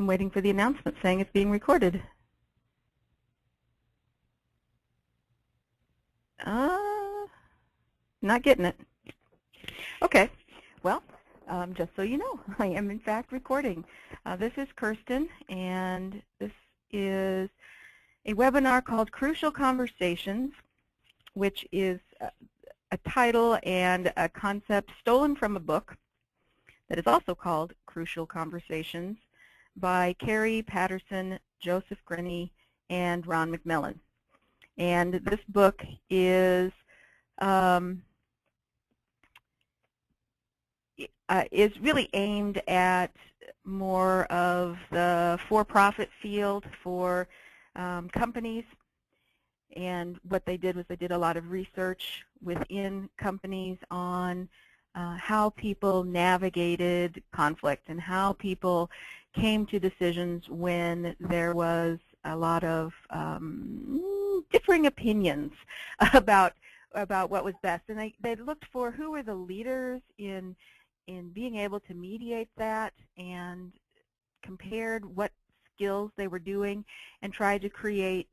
I'm waiting for the announcement saying it's being recorded. Not getting it. Okay. Well, just so you know, I am in fact recording. This is Kirsten, and this is a webinar called Crucial Conversations, which is a title and a concept stolen from a book that is also called Crucial Conversations by Carrie Patterson, Joseph Grenny, and Ron McMillan. And this book is really aimed at more of the for-profit field for companies. And what they did was they did a lot of research within companies on how people navigated conflict and how people came to decisions when there was a lot of differing opinions about what was best. And they looked for who were the leaders in being able to mediate that, and compared what skills they were doing and tried to create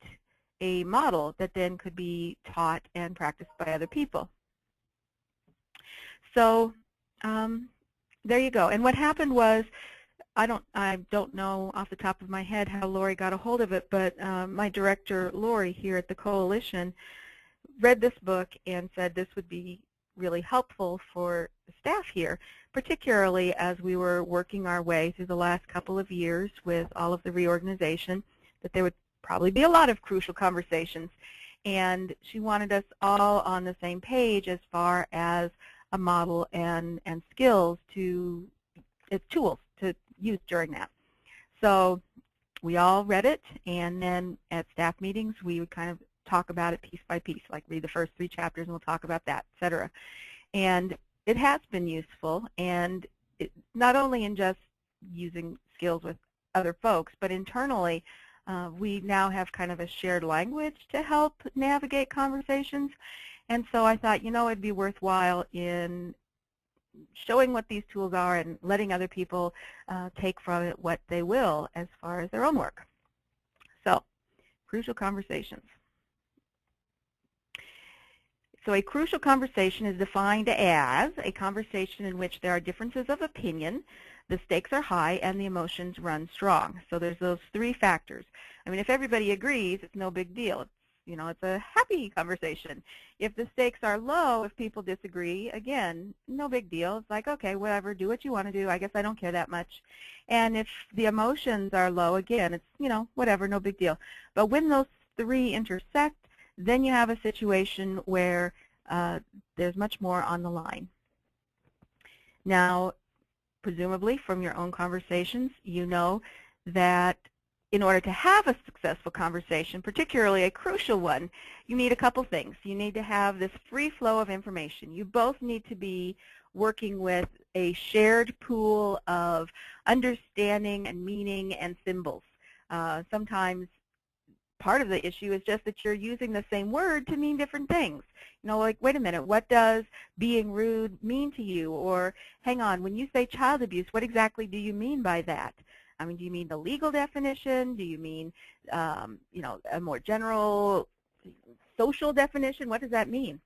a model that then could be taught and practiced by other people. So there you go. And what happened was, I don't know off the top of my head how Lori got a hold of it, but my director, Lori, here at the Coalition, read this book and said this would be really helpful for the staff here, particularly as we were working our way through the last couple of years with all of the reorganization, that there would probably be a lot of crucial conversations. And she wanted us all on the same page as far as a model and skills as tools to use during that. So we all read it, and then at staff meetings we would kind of talk about it piece by piece, like read the first 3 chapters and we'll talk about that, etc. And it has been useful, and not only in just using skills with other folks, but internally we now have kind of a shared language to help navigate conversations. And so I thought, you know, it'd be worthwhile in showing what these tools are and letting other people take from it what they will as far as their own work. So, crucial conversations. So a crucial conversation is defined as a conversation in which there are differences of opinion, the stakes are high, and the emotions run strong. So there's those 3 factors. I mean, if everybody agrees, it's no big deal. You know, it's a happy conversation. If the stakes are low, if people disagree, again, no big deal. It's like, okay, whatever, do what you want to do. I guess I don't care that much. And if the emotions are low, again, it's, you know, whatever, no big deal. But when those 3 intersect, then you have a situation where there's much more on the line. Now, presumably from your own conversations, you know that in order to have a successful conversation, particularly a crucial one, you need a couple things. You need to have this free flow of information. You both need to be working with a shared pool of understanding and meaning and symbols. Sometimes part of the issue is just that you're using the same word to mean different things. You know, like, wait a minute, what does being rude mean to you? Or, hang on, when you say child abuse, what exactly do you mean by that? I mean, do you mean the legal definition? Do you mean, you know, a more general social definition? What does that mean?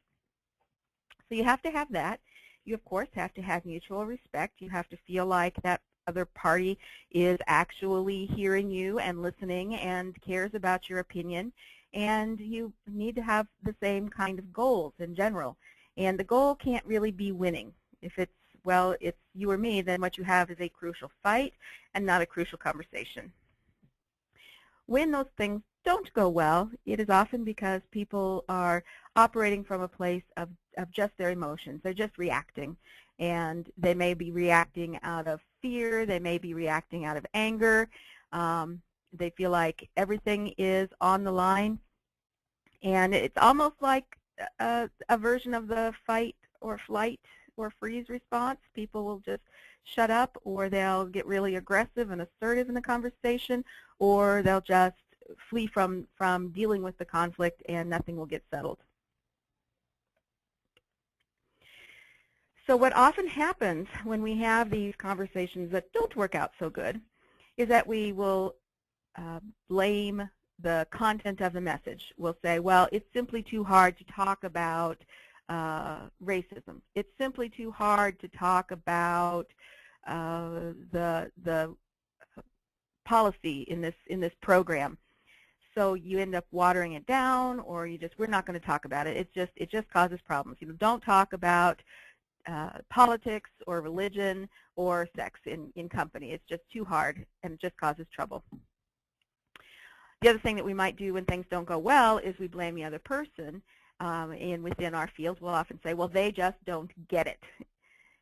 So you have to have that. You, of course, have to have mutual respect. You have to feel like that other party is actually hearing you and listening and cares about your opinion. And you need to have the same kind of goals in general. And the goal can't really be winning. If it's, well, it's you or me, then what you have is a crucial fight and not a crucial conversation. When those things don't go well, it is often because people are operating from a place of just their emotions. They're just reacting. And they may be reacting out of fear. They may be reacting out of anger. They feel like everything is on the line. And it's almost like a version of the fight or flight or freeze response. People will just shut up, or they'll get really aggressive and assertive in the conversation, or they'll just flee from dealing with the conflict and nothing will get settled. So what often happens when we have these conversations that don't work out so good is that we will blame the content of the message. We'll say, well, it's simply too hard to talk about racism. It's simply too hard to talk about the policy in this program. So you end up watering it down, or we're not going to talk about it. It just causes problems. Don't talk about politics or religion or sex in company. It's just too hard, and it just causes trouble. The other thing that we might do when things don't go well is we blame the other person. And within our field, we'll often say, well, they just don't get it.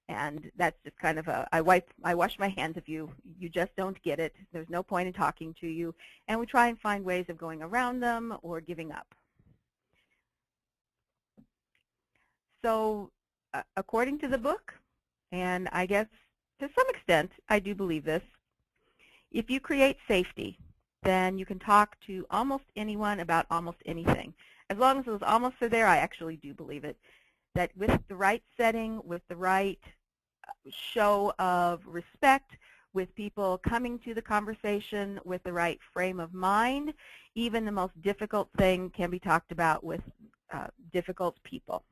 And that's just kind of I wash my hands of you. You just don't get it. There's no point in talking to you. And we try and find ways of going around them or giving up. So according to the book, and I guess to some extent I do believe this, if you create safety, then you can talk to almost anyone about almost anything. As long as those almost are there, I actually do believe it. That with the right setting, with the right show of respect, with people coming to the conversation with the right frame of mind, even the most difficult thing can be talked about with difficult people.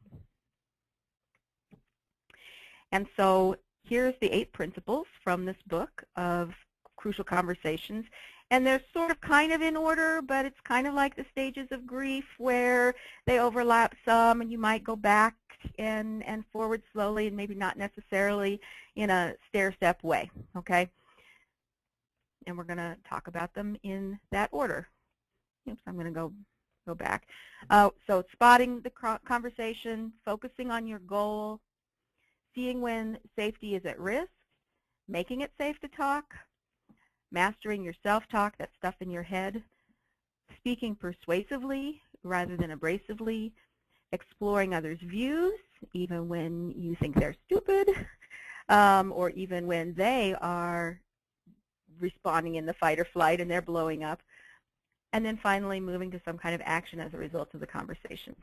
And so here's the 8 principles from this book of crucial conversations. And they're sort of kind of in order, but it's kind of like the stages of grief where they overlap some, and you might go back and forward slowly, and maybe not necessarily in a stair-step way, okay? And we're going to talk about them in that order. Oops, I'm going to go back. So spotting the conversation, focusing on your goal, seeing when safety is at risk, making it safe to talk, mastering your self-talk, that stuff in your head, speaking persuasively rather than abrasively, exploring others' views, even when you think they're stupid, or even when they are responding in the fight or flight and they're blowing up, and then finally moving to some kind of action as a result of the conversation.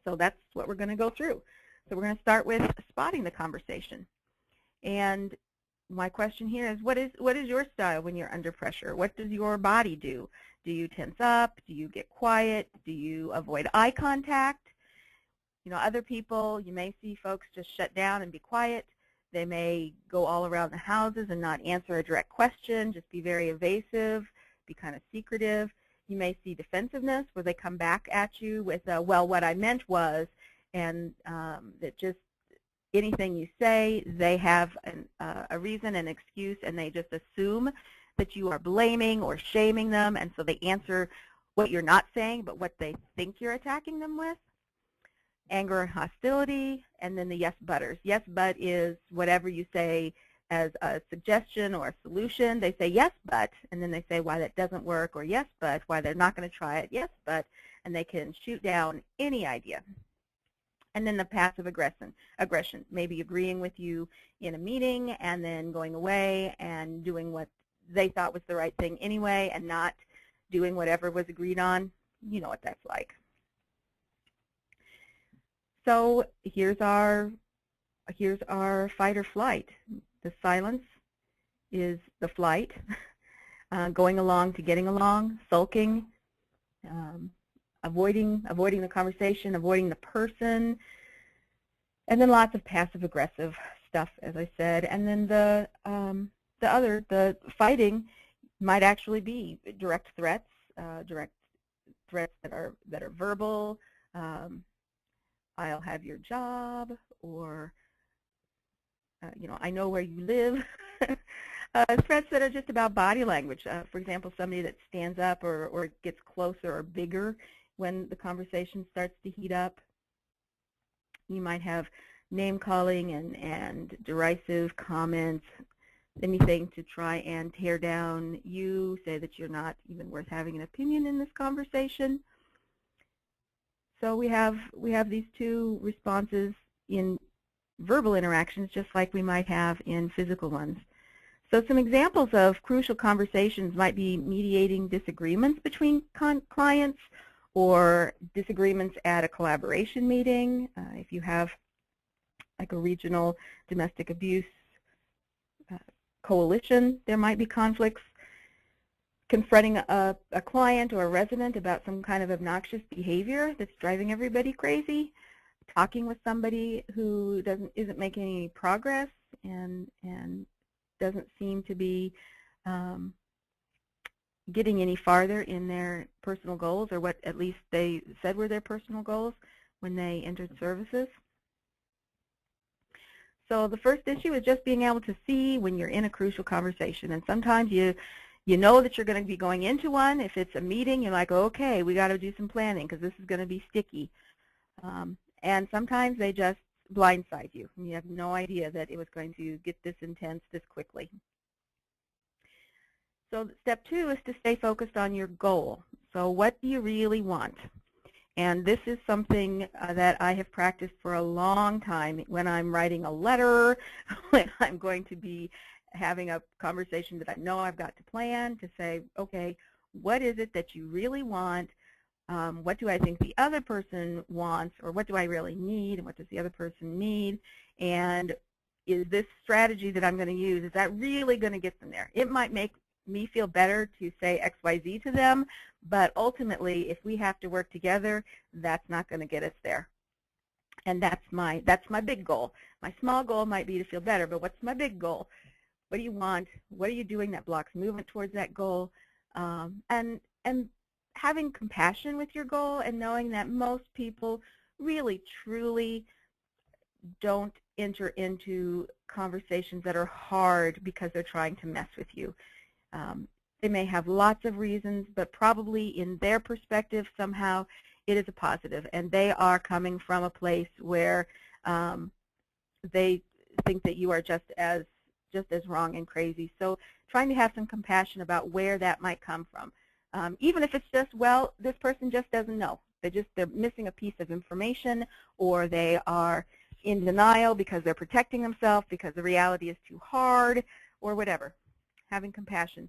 So that's what we're going to go through. So we're going to start with spotting the conversation. And my question here is, what is your style when you're under pressure? What does your body do? Do you tense up? Do you get quiet? Do you avoid eye contact? Other people, you may see folks just shut down and be quiet. They may go all around the houses and not answer a direct question, just be very evasive, be kind of secretive. You may see defensiveness where they come back at you with, well, what I meant was, and that just anything you say, they have a reason, an excuse, and they just assume that you are blaming or shaming them, and so they answer what you're not saying, but what they think you're attacking them with. Anger and hostility, and then the yes butters. Yes but is whatever you say as a suggestion or a solution. They say yes but, and then they say why that doesn't work, or yes but, why they're not going to try it, yes but, and they can shoot down any idea. And then the passive aggression, maybe agreeing with you in a meeting and then going away and doing what they thought was the right thing anyway and not doing whatever was agreed on. You know what that's like. So here's our fight or flight. The silence is the flight, going along to getting along, sulking, avoiding the conversation, avoiding the person, and then lots of passive-aggressive stuff, as I said. And then the fighting might actually be direct threats that are verbal. I'll have your job, or I know where you live. Threats that are just about body language. For example, somebody that stands up or gets closer or bigger when the conversation starts to heat up. You might have name-calling and derisive comments, anything to try and tear down you, say that you're not even worth having an opinion in this conversation. So we have these two responses in verbal interactions, just like we might have in physical ones. So some examples of crucial conversations might be mediating disagreements between clients, or disagreements at a collaboration meeting. If you have like a regional domestic abuse coalition, there might be conflicts. Confronting a client or a resident about some kind of obnoxious behavior that's driving everybody crazy. Talking with somebody who isn't making any progress and doesn't seem to be getting any farther in their personal goals, or what at least they said were their personal goals when they entered services. So the first issue is just being able to see when you're in a crucial conversation. And sometimes you know that you're going to be going into one. If it's a meeting, you're like, okay, we got to do some planning because this is going to be sticky. And sometimes they just blindside you, and you have no idea that it was going to get this intense this quickly. So step 2 is to stay focused on your goal. So what do you really want? And this is something that I have practiced for a long time when I'm writing a letter, when I'm going to be having a conversation that I know I've got to plan, to say, okay, what is it that you really want? What do I think the other person wants, or what do I really need, and what does the other person need? And is this strategy that I'm going to use, is that really going to get them there? It might make me feel better to say XYZ to them, but ultimately, if we have to work together, that's not going to get us there. And that's my big goal. My small goal might be to feel better, but what's my big goal? What do you want? What are you doing that blocks movement towards that goal? And having compassion with your goal, and knowing that most people really, truly don't enter into conversations that are hard because they're trying to mess with you. They may have lots of reasons, but probably in their perspective, somehow it is a positive, and they are coming from a place where they think that you are just as wrong and crazy. So trying to have some compassion about where that might come from. Even if it's just, well, this person just doesn't know. They're missing a piece of information, or they are in denial because they're protecting themselves because the reality is too hard, or whatever. Having compassion.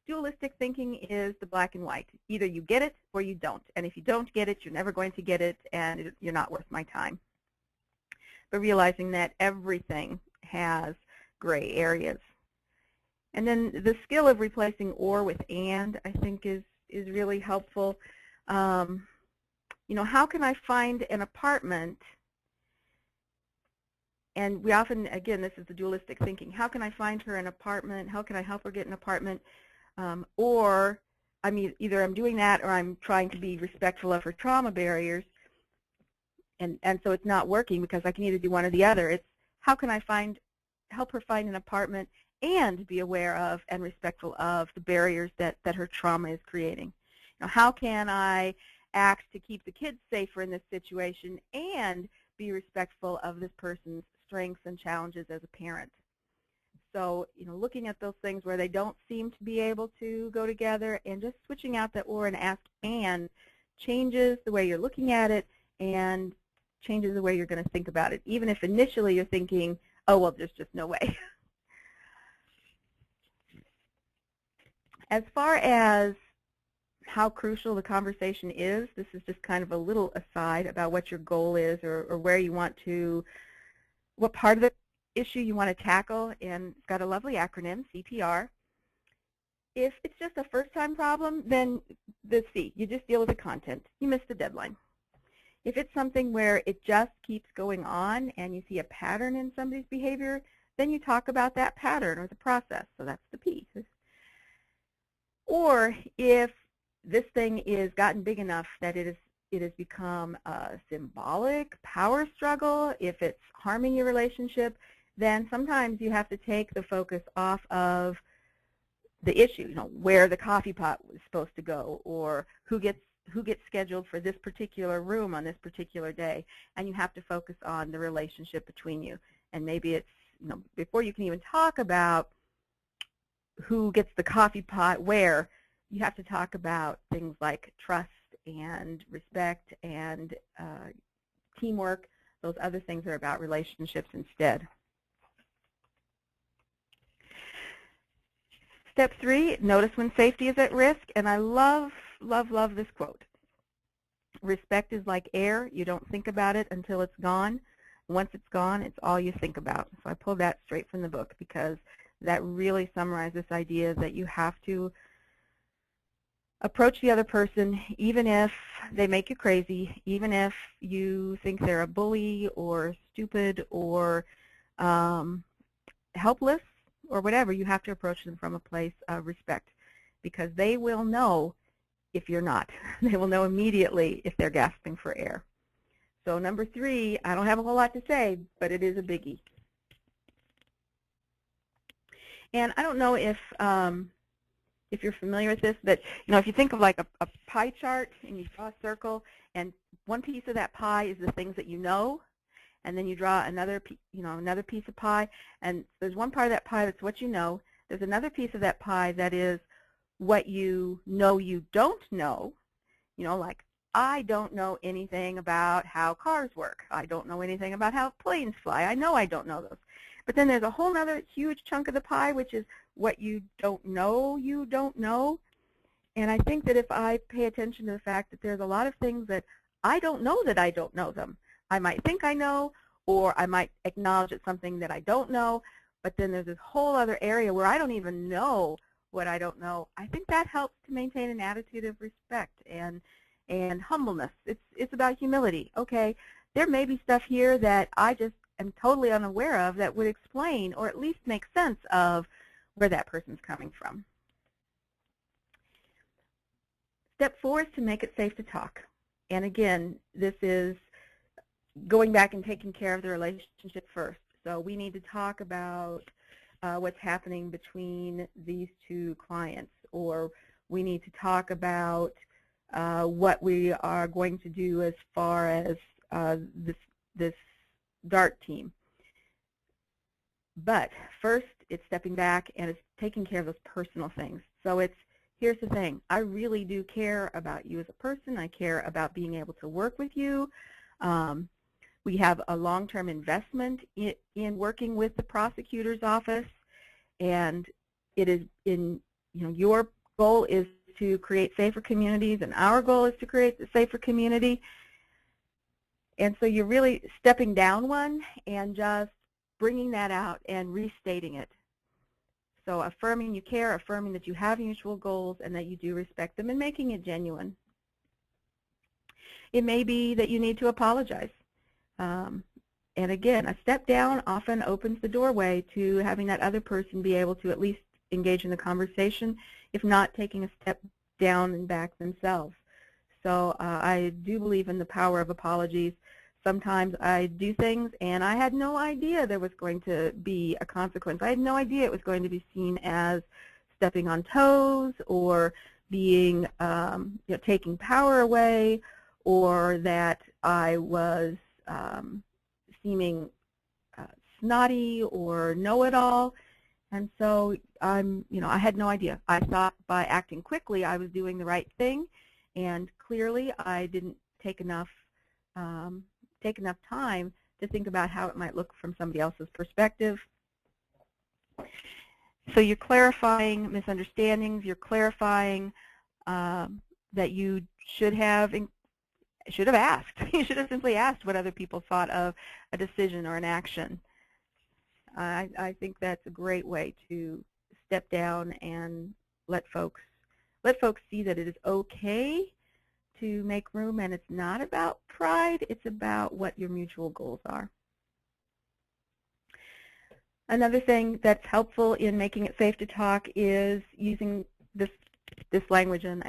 Dualistic thinking is the black and white. Either you get it or you don't. And if you don't get it, you're never going to get it, and you're not worth my time. But realizing that everything has gray areas. And then the skill of replacing or with and, I think, is really helpful. You know, how can I find an apartment? And we often, again, this is the dualistic thinking. How can I find her an apartment? How can I help her get an apartment? Or either I'm doing that, or I'm trying to be respectful of her trauma barriers. And so it's not working because I can either do one or the other. It's how can I help her find an apartment and be aware of and respectful of the barriers that her trauma is creating. You know, how can I act to keep the kids safer in this situation and be respectful of this person's strengths and challenges as a parent? So, you know, looking at those things where they don't seem to be able to go together, and just switching out that or and ask and changes the way you're looking at it and changes the way you're going to think about it, even if initially you're thinking, oh, well, there's just no way. As far as how crucial the conversation is, this is just kind of a little aside about what your goal is, or where you want to, what part of the issue you want to tackle, and it's got a lovely acronym, CPR. If it's just a first-time problem, then the C, you just deal with the content. You missed the deadline. If it's something where it just keeps going on and you see a pattern in somebody's behavior, then you talk about that pattern or the process. So that's the P. Or if this thing is gotten big enough that it has become a symbolic power struggle, if it's harming your relationship, then sometimes you have to take the focus off of the issue, you know, where the coffee pot was supposed to go, or who gets scheduled for this particular room on this particular day, and you have to focus on the relationship between you. And maybe it's, you know, before you can even talk about who gets the coffee pot where, you have to talk about things like trust and respect and teamwork. Those other things are about relationships instead. Step 3, notice when safety is at risk. And I love, love, love this quote. Respect is like air. You don't think about it until it's gone. Once it's gone, it's all you think about. So I pulled that straight from the book because that really summarize this idea that you have to approach the other person even if they make you crazy, even if you think they're a bully or stupid or helpless or whatever. You have to approach them from a place of respect, because they will know if you're not. They will know immediately if they're gasping for air. So number 3, I don't have a whole lot to say, but it is a biggie. And I don't know if you're familiar with this, but if you think of like a pie chart and you draw a circle, and one piece of that pie is the things that you know, and then you draw another piece of pie, and there's one part of that pie that's what you know. There's another piece of that pie that is what you know you don't know. Like, I don't know anything about how cars work. I don't know anything about how planes fly. I know I don't know those. But then there's a whole other huge chunk of the pie, which is what you don't know you don't know. And I think that if I pay attention to the fact that there's a lot of things that I don't know that I don't know them. I might think I know, or I might acknowledge it's something that I don't know, but then there's this whole other area where I don't even know what I don't know. I think that helps to maintain an attitude of respect and humbleness. It's about humility. Okay, there may be stuff here that I just am totally unaware of that would explain or at least make sense of where that person's coming from. Step 4 is to make it safe to talk. And again, this is going back and taking care of the relationship first. So we need to talk about what's happening between these two clients, or we need to talk about what we are going to do as far as this DART team. But first, it's stepping back and it's taking care of those personal things. So here's the thing. I really do care about you as a person. I care about being able to work with you. We have a long-term investment in working with the prosecutor's office, and it is your goal is to create safer communities, and our goal is to create a safer community. And so you're really stepping down one and just bringing that out and restating it. So affirming you care, affirming that you have mutual goals and that you do respect them, and making it genuine. It may be that you need to apologize. And again, a step down often opens the doorway to having that other person be able to at least engage in the conversation, if not taking a step down and back themselves. So I do believe in the power of apologies. Sometimes I do things and I had no idea there was going to be a consequence. I had no idea it was going to be seen as stepping on toes or being, taking power away, or that I was seeming snotty or know-it-all. And so I had no idea. I thought by acting quickly I was doing the right thing, and clearly I didn't take enough time to think about how it might look from somebody else's perspective. So you're clarifying misunderstandings. You're clarifying that you should have asked. You should have simply asked what other people thought of a decision or an action. I think that's a great way to step down and let folks see that it is okay to make room, and it's not about pride, it's about what your mutual goals are. Another thing that's helpful in making it safe to talk is using this language, and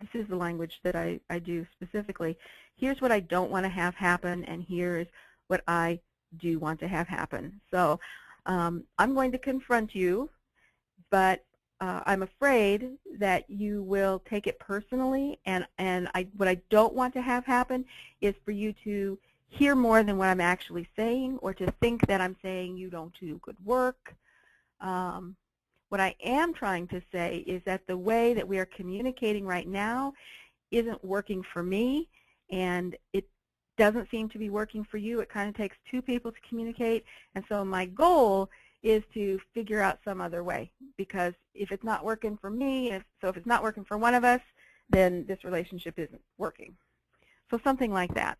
this is the language that I do specifically. Here's what I don't want to have happen, and here's what I do want to have happen. So I'm going to confront you, but I'm afraid that you will take it personally, and what I don't want to have happen is for you to hear more than what I'm actually saying, or to think that I'm saying you don't do good work. What I am trying to say is that the way that we are communicating right now isn't working for me, and it doesn't seem to be working for you. It kind of takes two people to communicate, and so my goal is to figure out some other way, because if it's not working for me, if it's not working for one of us, then this relationship isn't working. So something like that.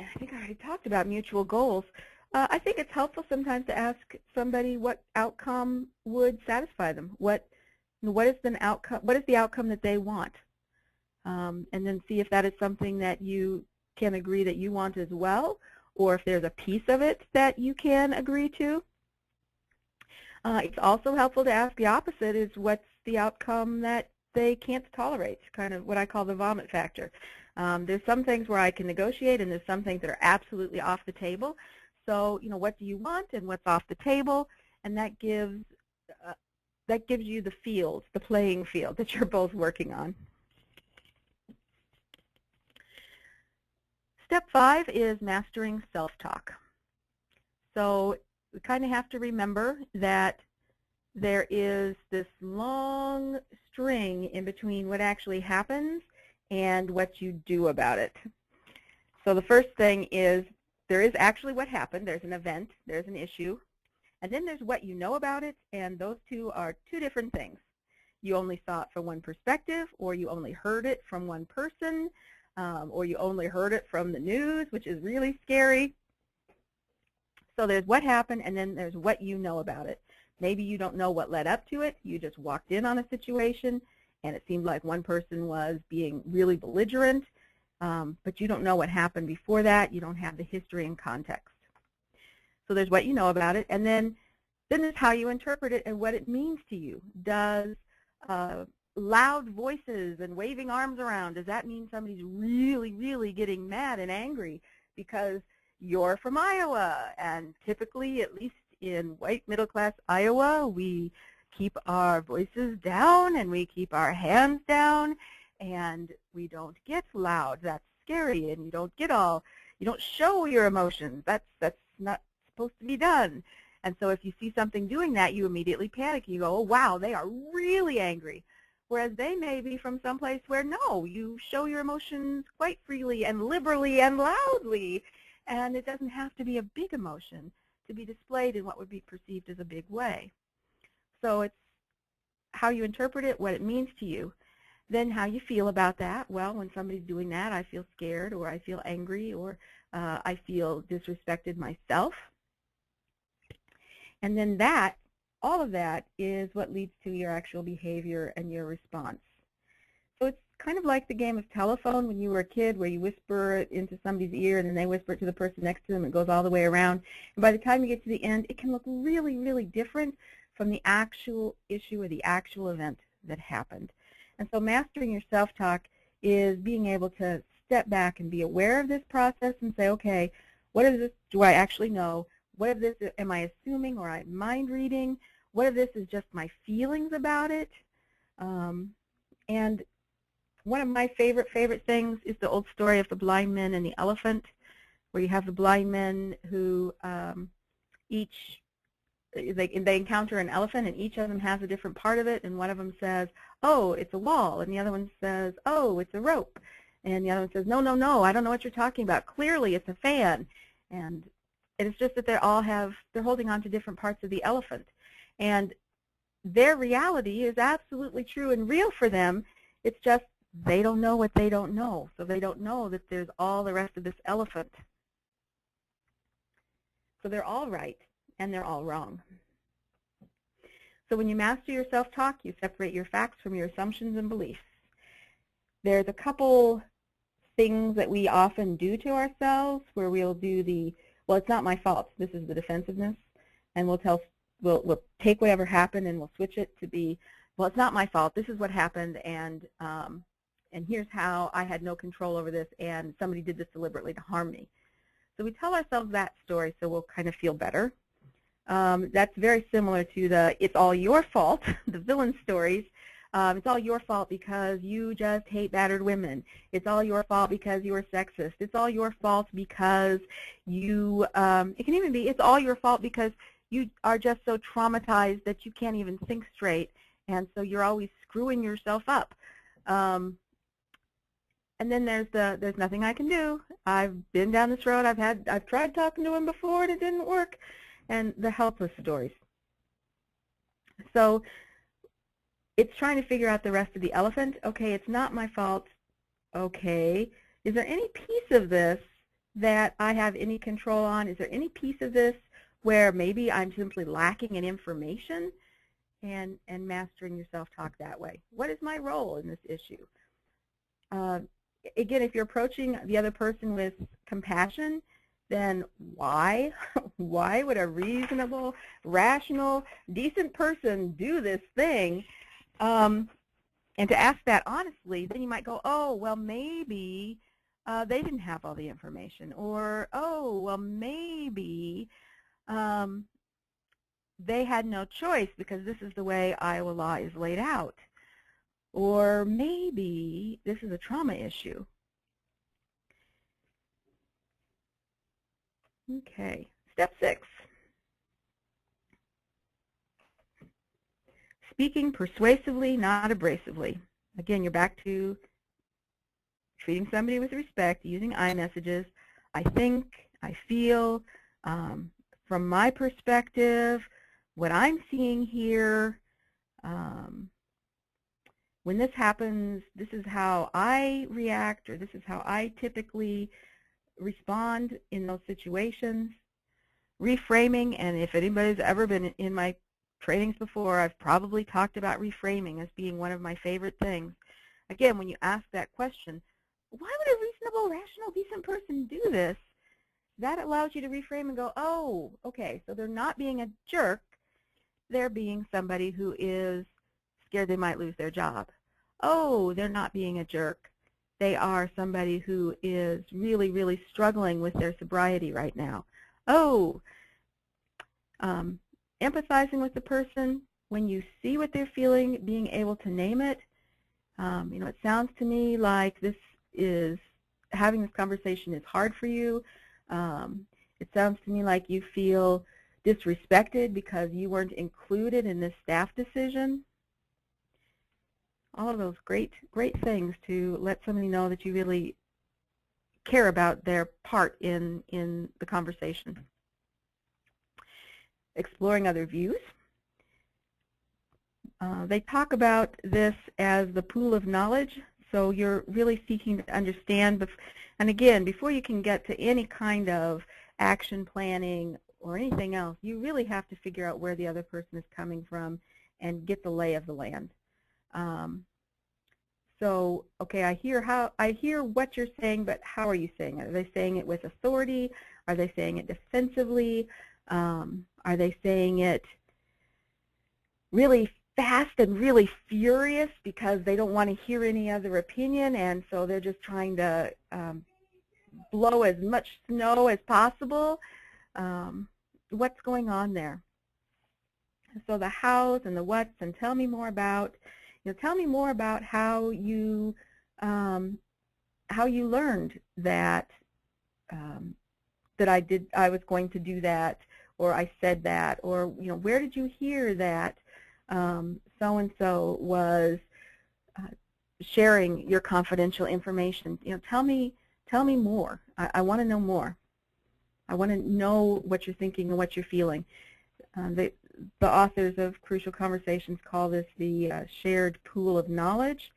I think I already talked about mutual goals. I think it's helpful sometimes to ask somebody what outcome would satisfy them. What is the outcome that they want? And then see if that is something that you can agree that you want as well, or if there's a piece of it that you can agree to. It's also helpful to ask the opposite, is what's the outcome that they can't tolerate, kind of what I call the vomit factor. There's some things where I can negotiate, and there's some things that are absolutely off the table. So, what do you want and what's off the table? And that gives you the field, the playing field that you're both working on. Step 5 is mastering self-talk. So we kind of have to remember that there is this long string in between what actually happens and what you do about it. So the first thing is there is actually what happened. There's an event, there's an issue, and then there's what you know about it, and those two are two different things. You only saw it from one perspective, or you only heard it from one person, or you only heard it from the news, which is really scary. So there's what happened, and then there's what you know about it. Maybe you don't know what led up to it. You just walked in on a situation, and it seemed like one person was being really belligerent, but you don't know what happened before that. You don't have the history and context. So there's what you know about it, and then there's how you interpret it and what it means to you. Does loud voices and waving arms around, does that mean somebody's really, really getting mad and angry because you're from Iowa? And typically, at least in white middle-class Iowa, we keep our voices down and we keep our hands down and we don't get loud. That's scary, and you don't show your emotions. That's not supposed to be done. And so if you see something doing that, you immediately panic. You go, oh, wow, they are really angry. Whereas they may be from someplace where, no, you show your emotions quite freely and liberally and loudly, and it doesn't have to be a big emotion to be displayed in what would be perceived as a big way. So it's how you interpret it, what it means to you, then how you feel about that. Well, when somebody's doing that, I feel scared, or I feel angry, or I feel disrespected myself. And then all of that is what leads to your actual behavior and your response. So it's kind of like the game of telephone when you were a kid, where you whisper it into somebody's ear and then they whisper it to the person next to them. It goes all the way around. And by the time you get to the end, it can look really, really different from the actual issue or the actual event that happened. And so mastering your self-talk is being able to step back and be aware of this process and say, okay, what of this do I actually know? What of this am I assuming, or I'm mind reading? What of this is just my feelings about it? And one of my favorite things is the old story of the blind men and the elephant, where you have the blind men who they encounter an elephant, and each of them has a different part of it, and one of them says, oh, it's a wall, and the other one says, oh, it's a rope, and the other one says, no, no, no, I don't know what you're talking about. Clearly it's a fan. And it's just that they're holding on to different parts of the elephant. And their reality is absolutely true and real for them. It's just they don't know what they don't know. So they don't know that there's all the rest of this elephant. So they're all right and they're all wrong. So when you master your self-talk, you separate your facts from your assumptions and beliefs. There's a couple things that we often do to ourselves where we'll do well, it's not my fault. This is the defensiveness, and we'll take whatever happened and we'll switch it to be, well, it's not my fault. This is what happened, and here's how I had no control over this, and somebody did this deliberately to harm me. So we tell ourselves that story so we'll kind of feel better. That's very similar to the "it's all your fault," the villain stories. It's all your fault because you just hate battered women. It's all your fault because you are sexist. It's all your fault because you, it can even be, it's all your fault because you are just so traumatized that you can't even think straight, and so you're always screwing yourself up. And then there's nothing I can do. I've been down this road. I've tried talking to him before and it didn't work. And the helpless stories. So it's trying to figure out the rest of the elephant. Okay, it's not my fault. Okay, is there any piece of this that I have any control on? Is there any piece of this where maybe I'm simply lacking in information? And mastering your self-talk that way. What is my role in this issue? Again, if you're approaching the other person with compassion, then why? Why would a reasonable, rational, decent person do this thing? And to ask that honestly, then you might go, oh, well, maybe they didn't have all the information. Or, oh, well, maybe they had no choice because this is the way Iowa law is laid out. Or maybe this is a trauma issue. Okay, step 6. Speaking persuasively, not abrasively. Again, you're back to treating somebody with respect, using I messages. I think, I feel, from my perspective, what I'm seeing here, when this happens, this is how I react, or this is how I typically respond in those situations. Reframing, and if anybody's ever been in my trainings before, I've probably talked about reframing as being one of my favorite things. Again, when you ask that question, why would a reasonable, rational, decent person do this? That allows you to reframe and go, oh, okay, so they're not being a jerk. They're being somebody who is scared they might lose their job. Oh, they're not being a jerk. They are somebody who is really, really struggling with their sobriety right now. Oh, empathizing with the person, when you see what they're feeling, being able to name it. It sounds to me like having this conversation is hard for you. It sounds to me like you feel disrespected because you weren't included in this staff decision. All of those great things to let somebody know that you really care about their part in the conversation. Exploring other views. They talk about this as the pool of knowledge, so you're really seeking to understand. And again, before you can get to any kind of action planning or anything else, you really have to figure out where the other person is coming from and get the lay of the land. So, okay, I hear what you're saying, but how are you saying it? Are they saying it with authority? Are they saying it defensively? Are they saying it really fast and really furious because they don't want to hear any other opinion, and so they're just trying to blow as much snow as possible? What's going on there? So the hows and the whats, and tell me more about, tell me more about how you learned that I was going to do that, or I said that, or where did you hear that so-and-so was sharing your confidential information? Tell me more. I want to know more. I want to know what you're thinking and what you're feeling. The authors of Crucial Conversations call this the shared pool of knowledge,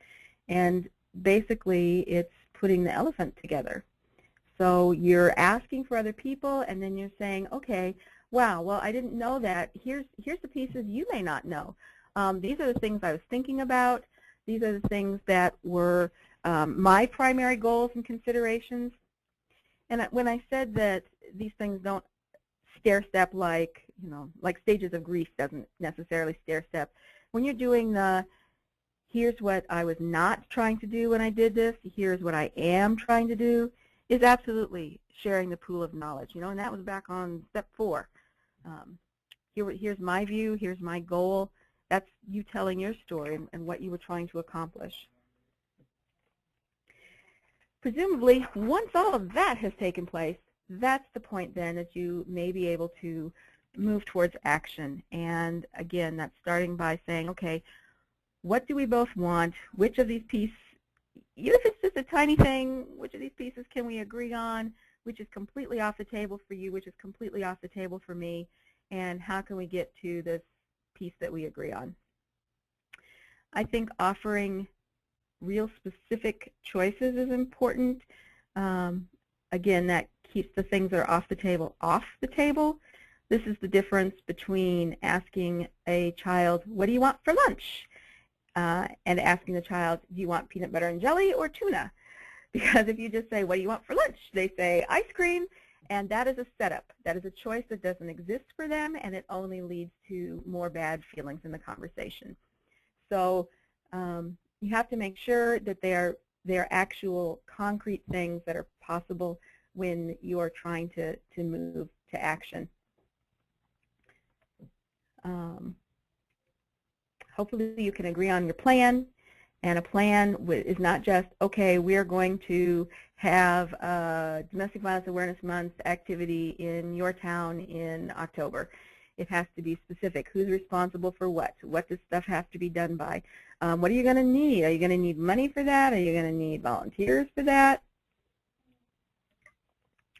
and basically it's putting the elephant together. So you're asking for other people, and then you're saying, okay, wow, well, I didn't know that. Here's the pieces you may not know. These are the things I was thinking about. These are the things that were my primary goals and considerations. And when I said that these things don't stair-step like Stages of Grief doesn't necessarily stair-step. When you're doing here's what I was not trying to do when I did this, here's what I am trying to do, is absolutely sharing the pool of knowledge. And that was back on step 4. Here's my view, here's my goal. That's you telling your story and what you were trying to accomplish. Presumably, once all of that has taken place, that's the point then that you may be able to move towards action. And again, that's starting by saying, okay, what do we both want? Which of these pieces, even if it's just a tiny thing, which of these pieces can we agree on? Which is completely off the table for you? Which is completely off the table for me? And how can we get to this piece that we agree on? I think offering real specific choices is important. Again, that keeps the things that are off the table off the table. This is the difference between asking a child, what do you want for lunch? And asking the child, do you want peanut butter and jelly or tuna? Because if you just say, what do you want for lunch? They say ice cream, and that is a setup. That is a choice that doesn't exist for them, and it only leads to more bad feelings in the conversation. So you have to make sure that they are actual concrete things that are possible when you are trying to move to action. Hopefully you can agree on your plan, and a plan is not just, okay, we're going to have a Domestic Violence Awareness Month activity in your town in October. It has to be specific. Who's responsible for what? What does stuff have to be done by? What are you going to need? Are you going to need money for that? Are you going to need volunteers for that?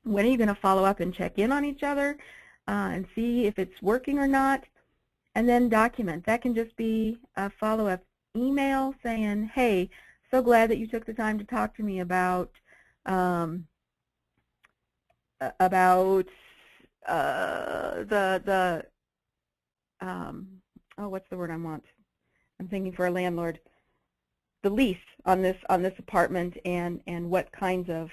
When are you going to follow up and check in on each other and see if it's working or not? And then document. That can just be a follow-up email saying, hey, so glad that you took the time to talk to me about oh, what's the word I want? I'm thinking for a landlord. The lease on this apartment and what kinds of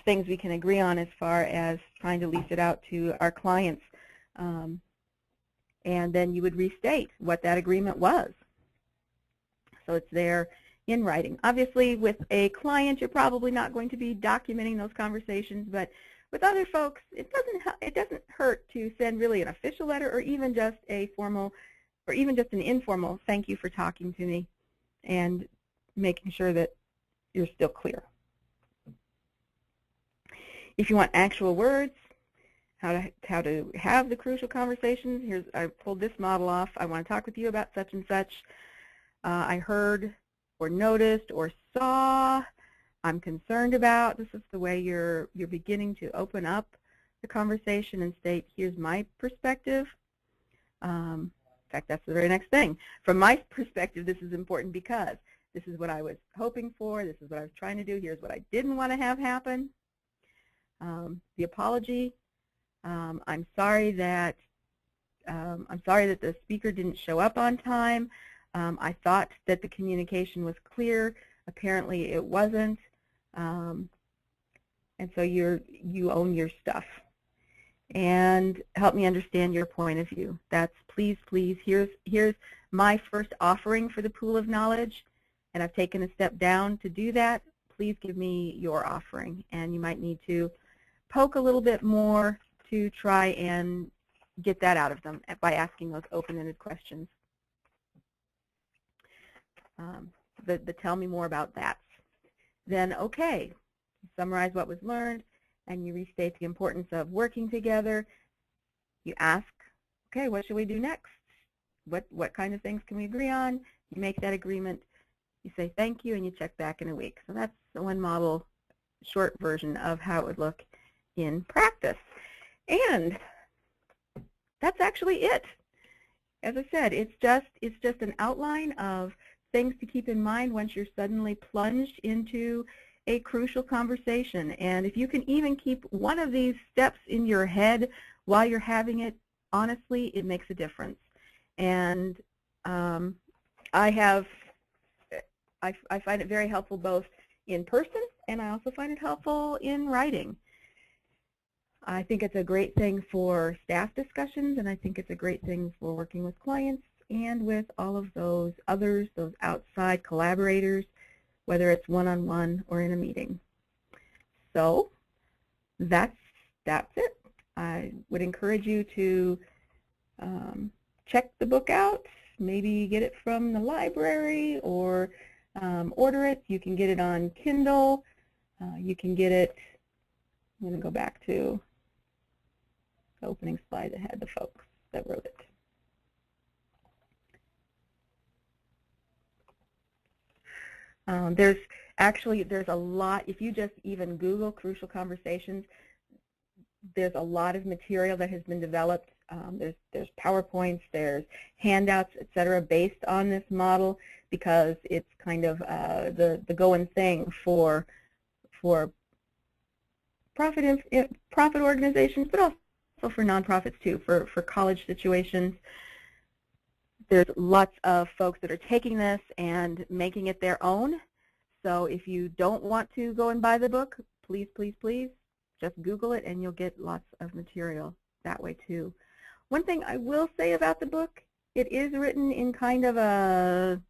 things we can agree on as far as trying to lease it out to our clients. And then you would restate what that agreement was. So it's there in writing. Obviously, with a client, you're probably not going to be documenting those conversations, but with other folks, it doesn't hurt to send really an official letter or even just a formal or even just an informal thank you for talking to me and making sure that you're still clear. If you want actual words, how to have the crucial conversations, I pulled this model off. I want to talk with you about such and such. I heard or noticed or saw. I'm concerned about. This is the way you're beginning to open up the conversation and state, here's my perspective. In fact, that's the very next thing. From my perspective, this is important because this is what I was hoping for. This is what I was trying to do. Here's what I didn't want to have happen. The apology. I'm sorry that the speaker didn't show up on time. I thought that the communication was clear. Apparently, it wasn't. And so you own your stuff. And help me understand your point of view. That's please. Here's my first offering for the pool of knowledge, and I've taken a step down to do that. Please give me your offering, and you might need to poke a little bit more to try and get that out of them by asking those open-ended questions. The tell me more about that. Then, okay, summarize what was learned, and you restate the importance of working together. You ask, okay, what should we do next? What kind of things can we agree on? You make that agreement. You say thank you, and you check back in a week. So that's the one model, short version of how it would look in practice. And that's actually it. As I said, it's just an outline of things to keep in mind once you're suddenly plunged into a crucial conversation. And if you can even keep one of these steps in your head while you're having it, honestly, it makes a difference. And I find it very helpful both in person, and I also find it helpful in writing. I think it's a great thing for staff discussions, and I think it's a great thing for working with clients and with all of those others, those outside collaborators, whether it's one-on-one or in a meeting. So that's it. I would encourage you to check the book out, maybe get it from the library or order it. You can get it on Kindle. You can get it, I'm going to go back to the opening slide that had the folks that wrote it. There's a lot, if you just even Google Crucial Conversations, there's a lot of material that has been developed. There's PowerPoints, there's handouts, etc., based on this model because it's kind of the going thing for profit organizations, but also for nonprofits too, for college situations. There's lots of folks that are taking this and making it their own. So if you don't want to go and buy the book, please, please, please, just Google it and you'll get lots of material that way too. One thing I will say about the book, it is written in kind of a,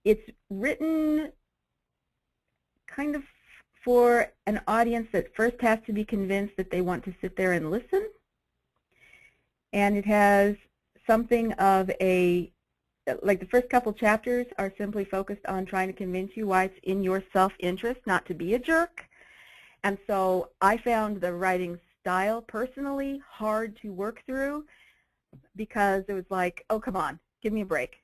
it's written kind of for an audience that first has to be convinced that they want to sit there and listen. And it has something of a, like the first couple chapters are simply focused on trying to convince you why it's in your self-interest not to be a jerk. And so I found the writing style personally hard to work through because it was like, oh, come on, give me a break.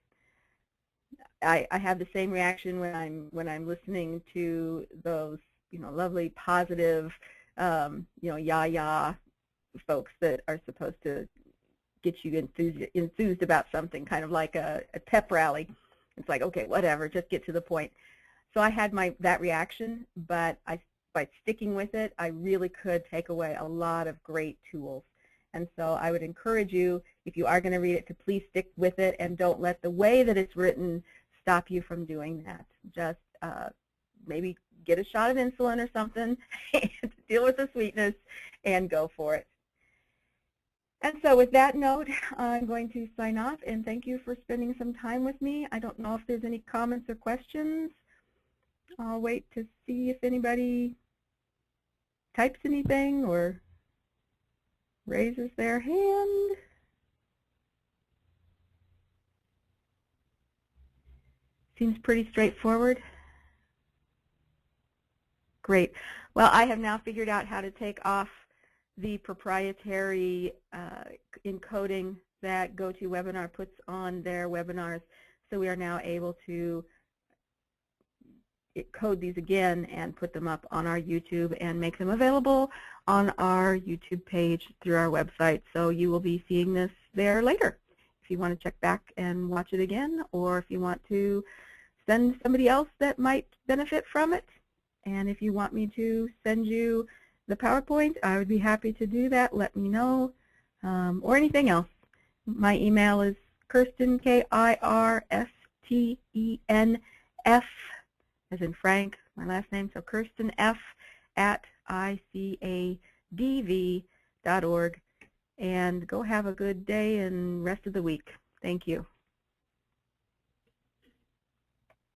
I have the same reaction when I'm listening to those, you know, lovely, positive, you know, yah folks that are supposed to get you enthused about something, kind of like a pep rally. It's like, okay, whatever, just get to the point. So I had that reaction, but by sticking with it, I really could take away a lot of great tools. And so I would encourage you, if you are going to read it, to please stick with it and don't let the way that it's written stop you from doing that. Just maybe get a shot of insulin or something to deal with the sweetness and go for it. And so with that note, I'm going to sign off and thank you for spending some time with me. I don't know if there's any comments or questions. I'll wait to see if anybody types anything or raises their hand. Seems pretty straightforward. Great. Well, I have now figured out how to take off the proprietary encoding that GoToWebinar puts on their webinars. So we are now able to code these again and put them up on our YouTube and make them available on our YouTube page through our website. So you will be seeing this there later if you want to check back and watch it again, or if you want to send somebody else that might benefit from it. And if you want me to send you the PowerPoint, I would be happy to do that. Let me know, or anything else. My email is Kirsten, K-I-R-S-T-E-N-F, as in Frank, my last name, so Kirsten F at icadv.org. And go have a good day and rest of the week. Thank you.